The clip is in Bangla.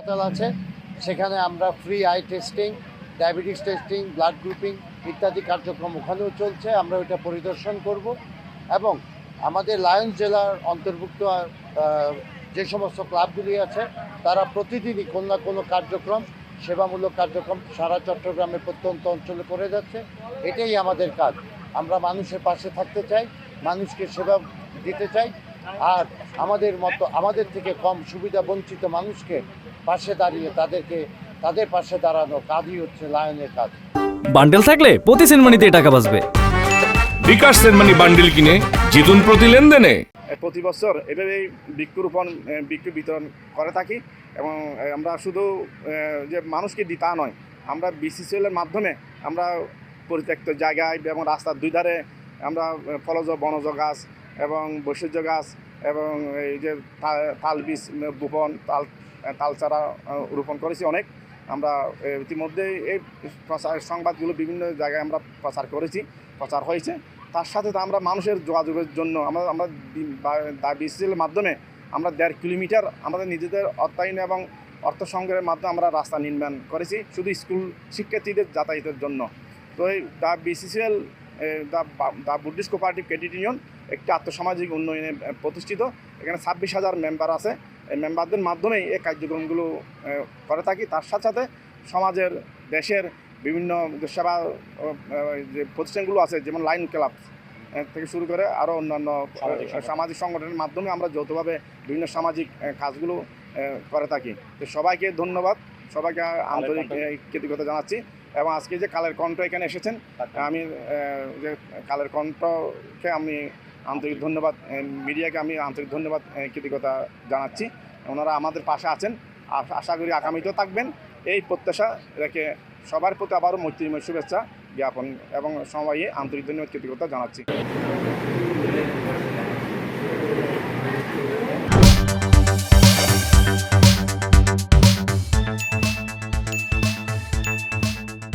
হাসপাতাল আছে, সেখানে আমরা free eye testing, diabetes testing, blood grouping ইত্যাদি কার্যক্রম ওখানেও চলছে। আমরা ওইটা পরিদর্শন করব এবং আমাদের লায়ন্স জেলার অন্তর্ভুক্ত যে সমস্ত ক্লাবগুলি আছে তারা প্রতিদিনই কোনো না কোনো কার্যক্রম, সেবামূলক কার্যক্রম সারা চট্টগ্রামের প্রত্যন্ত অঞ্চলে করে যাচ্ছে। এটাই আমাদের কাজ। আমরা মানুষের পাশে থাকতে চাই, মানুষকে সেবা দিতে চাই, আর আমাদের থেকে কম সুবিধা বঞ্চিত মানুষকে পাশে দাঁড়িয়ে তাদের পাশে দাঁড়ানো কাজই হচ্ছে লায়নের কাজ। বান্ডেল থাকলে প্রতি সেনমানিতে টাকা বাঁচবে। বিকাশ সেনমানি বান্ডেল কিনে জিতুন প্রতি লেনদেনে। প্রতি বছর এভাবেই বৃক্ষরোপণ বৃক্ষ বিতরণ করে থাকি এবং আমরা শুধু যে মানুষকে দিই তা নয়, আমরা বিসিসিএলের মাধ্যমে আমরা পরিত্যক্ত জায়গায় এবং রাস্তার দুই ধারে আমরা ফলজ বনজ গাছ এবং বৈশিজ্য গাছ এবং এই যে তাল বীজ বপন তাল চারা রোপণ করেছি অনেক। আমরা ইতিমধ্যে এই সংবাদগুলো বিভিন্ন জায়গায় আমরা প্রচার হয়েছে। তার সাথে তো আমরা মানুষের যোগাযোগের জন্য আমরা বিসিসিএলের মাধ্যমে আমরা 1.5 কিলোমিটার আমাদের নিজেদের অর্থায়ন এবং অর্থ সংগ্রহের মাধ্যমে আমরা রাস্তা নির্মাণ করেছি শুধু স্কুল শিক্ষার্থীদের যাতায়াতের জন্য। তো এই BCCL the Buddhist cooperative credit union একটি আর্থসামাজিক উন্নয়নে প্রতিষ্ঠিত। এখানে 26,000 মেম্বার আছে। এই মেম্বারদের মাধ্যমেই এই কার্যক্রমগুলো করে থাকি। তার সাথে সাথে সমাজের দেশের বিভিন্ন সেবা যে প্রতিষ্ঠানগুলো আছে, যেমন লায়ন ক্লাব থেকে শুরু করে আরও অন্যান্য সামাজিক সংগঠনের মাধ্যমে আমরা যৌথভাবে বিভিন্ন সামাজিক কাজগুলো করে থাকি। তো সবাইকে ধন্যবাদ, সবাইকে আন্তরিক কৃতজ্ঞতা জানাচ্ছি। এবং আজকে যে কালের কণ্ঠ এখানে এসেছেন, আমি যে কালের কণ্ঠকে আমি আন্তরিক ধন্যবাদ, মিডিয়াকে আমি আন্তরিক ধন্যবাদ কৃতজ্ঞতা জানাচ্ছি। ওনারা আমাদের পাশে আছেন, আশা করি আগামীতেও থাকবেন। এই প্রত্যাশা রেখে সবার প্রতি আবারও মৈত্রীময় শুভেচ্ছা জ্ঞাপন এবং সবাই আন্তরিক ধন্যবাদ কৃতজ্ঞতা জানাচ্ছি।